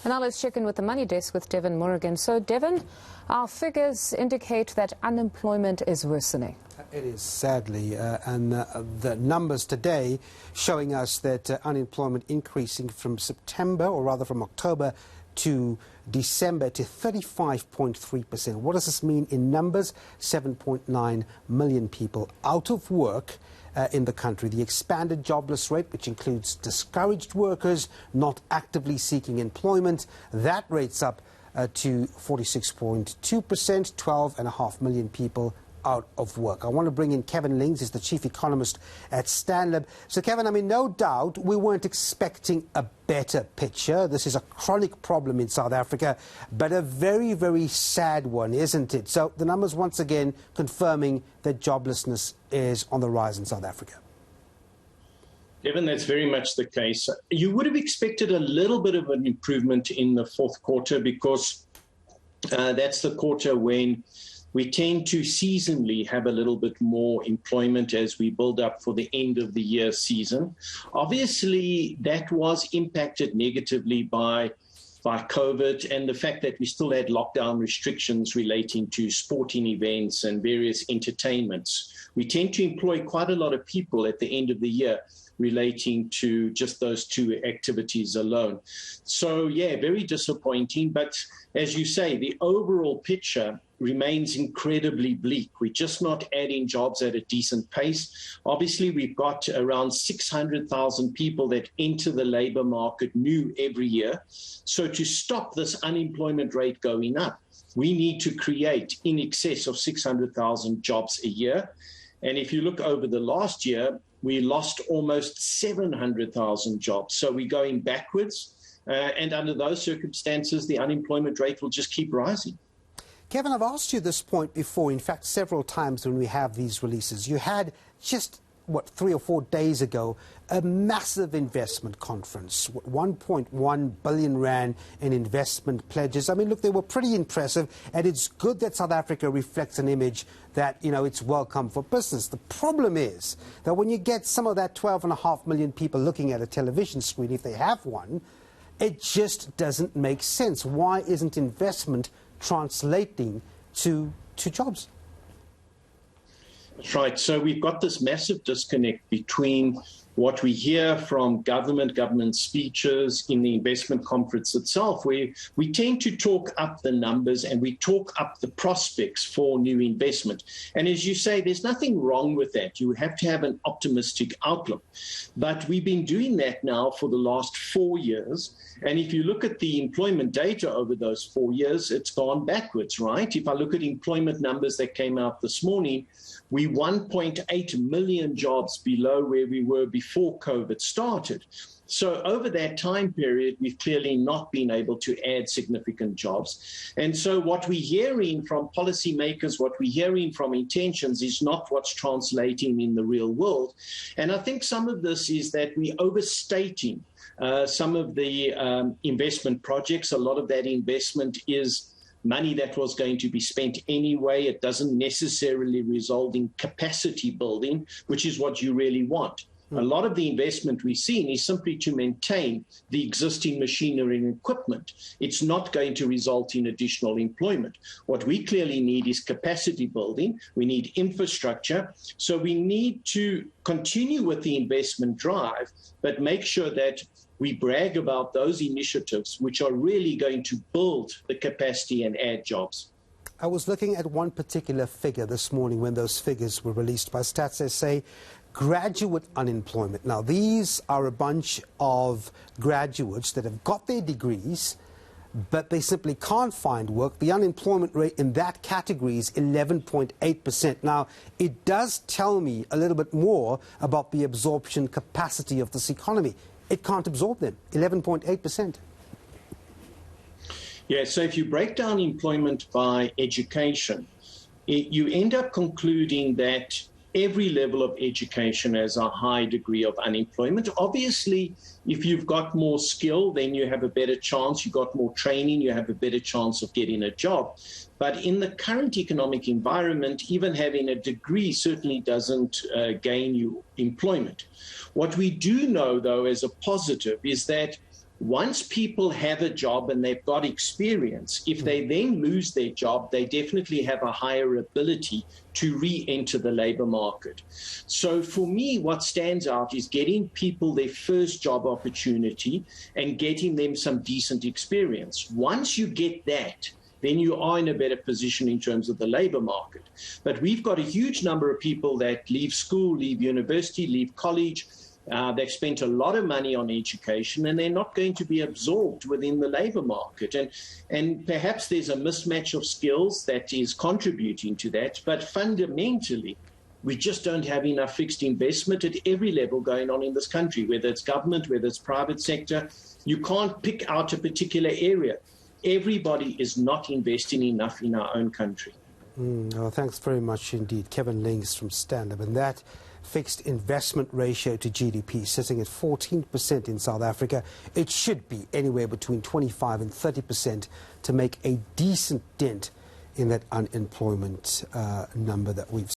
And now let's check in with the Money Desk with Devin Morrigan. So, Devin, our figures indicate that unemployment is worsening. It is, sadly, and the numbers today showing us that unemployment increasing from September, or rather from October to December, to 35.3%. What does this mean in numbers? 7.9 million people out of work in the country. The expanded jobless rate, which includes discouraged workers not actively seeking employment, that rate's up to 46.2%, 12.5 million people out of work. I want to bring in Kevin Lings, he's the chief economist at Stanlib. So, Kevin, I mean, no doubt we weren't expecting a better picture. This is a chronic problem in South Africa, but a very, very sad one, isn't it? So the numbers once again confirming that joblessness is on the rise in South Africa. Devin, that's very much the case. You would have expected a little bit of an improvement in the fourth quarter because that's the quarter when we tend to seasonally have a little bit more employment as we build up for the end of the year season. Obviously, that was impacted negatively by COVID and the fact that we still had lockdown restrictions relating to sporting events and various entertainments. We tend to employ quite a lot of people at the end of the year relating to just those two activities alone. So, yeah, very disappointing. But as you say, the overall picture remains incredibly bleak. We're just not adding jobs at a decent pace. Obviously, we've got around 600,000 people that enter the labor market new every year. So to stop this unemployment rate going up, we need to create in excess of 600,000 jobs a year. And if you look over the last year, we lost almost 700,000 jobs. So we're going backwards. And under those circumstances, the unemployment rate will just keep rising. Kevin, I've asked you this point before, in fact, several times when we have these releases. You had just, 3 or 4 days ago, a massive investment conference, 1.1 billion rand in investment pledges. I mean, look, they were pretty impressive, and it's good that South Africa reflects an image that, you know, it's welcome for business. The problem is that when you get some of that 12.5 million people looking at a television screen, if they have one, it just doesn't make sense. Why isn't investment translating to jobs? That's right. So we've got this massive disconnect between what we hear from government speeches in the investment conference itself, where we tend to talk up the numbers and we talk up the prospects for new investment. And as you say, there's nothing wrong with that. You have to have an optimistic outlook. But we've been doing that now for the last 4 years. And if you look at the employment data over those 4 years, it's gone backwards, right? If I look at employment numbers that came out this morning, we're 1.8 million jobs below where we were before COVID started. So over that time period, we've clearly not been able to add significant jobs. And so what we're hearing from policymakers, what we're hearing from intentions is not what's translating in the real world. And I think some of this is that we're overstating some of the investment projects. A lot of that investment is money that was going to be spent anyway. It doesn't necessarily result in capacity building, which is what you really want. A lot of the investment we've seen is simply to maintain the existing machinery and equipment. It's not going to result in additional employment. What we clearly need is capacity building. We need infrastructure. So we need to continue with the investment drive, but make sure that we brag about those initiatives which are really going to build the capacity and add jobs. I was looking at one particular figure this morning when those figures were released by Stats SA, graduate unemployment. Now, these are a bunch of graduates that have got their degrees, but they simply can't find work. The unemployment rate in that category is 11.8%. Now, it does tell me a little bit more about the absorption capacity of this economy. It can't absorb them, 11.8%. Yeah, so if you break down employment by education, you end up concluding that every level of education has a high degree of unemployment. Obviously, if you've got more skill, then you have a better chance. You've got more training, you have a better chance of getting a job. But in the current economic environment, even having a degree certainly doesn't gain you employment. What we do know, though, as a positive is that Once people have a job and they've got experience, if they then lose their job, they definitely have a higher ability to re-enter the labor market. So for me, what stands out is getting people their first job opportunity and getting them some decent experience. Once you get that, then you are in a better position in terms of the labor market. But we've got a huge number of people that leave school, leave university, leave college. They've spent a lot of money on education, and they're not going to be absorbed within the labor market. And perhaps there's a mismatch of skills that is contributing to that. But fundamentally, we just don't have enough fixed investment at every level going on in this country, whether it's government, whether it's private sector. You can't pick out a particular area. Everybody is not investing enough in our own country. Well, thanks very much indeed. Kevin Lings from Stanlib. And that fixed investment ratio to GDP sitting at 14% in South Africa. It should be anywhere between 25 and 30% to make a decent dent in that unemployment number that we've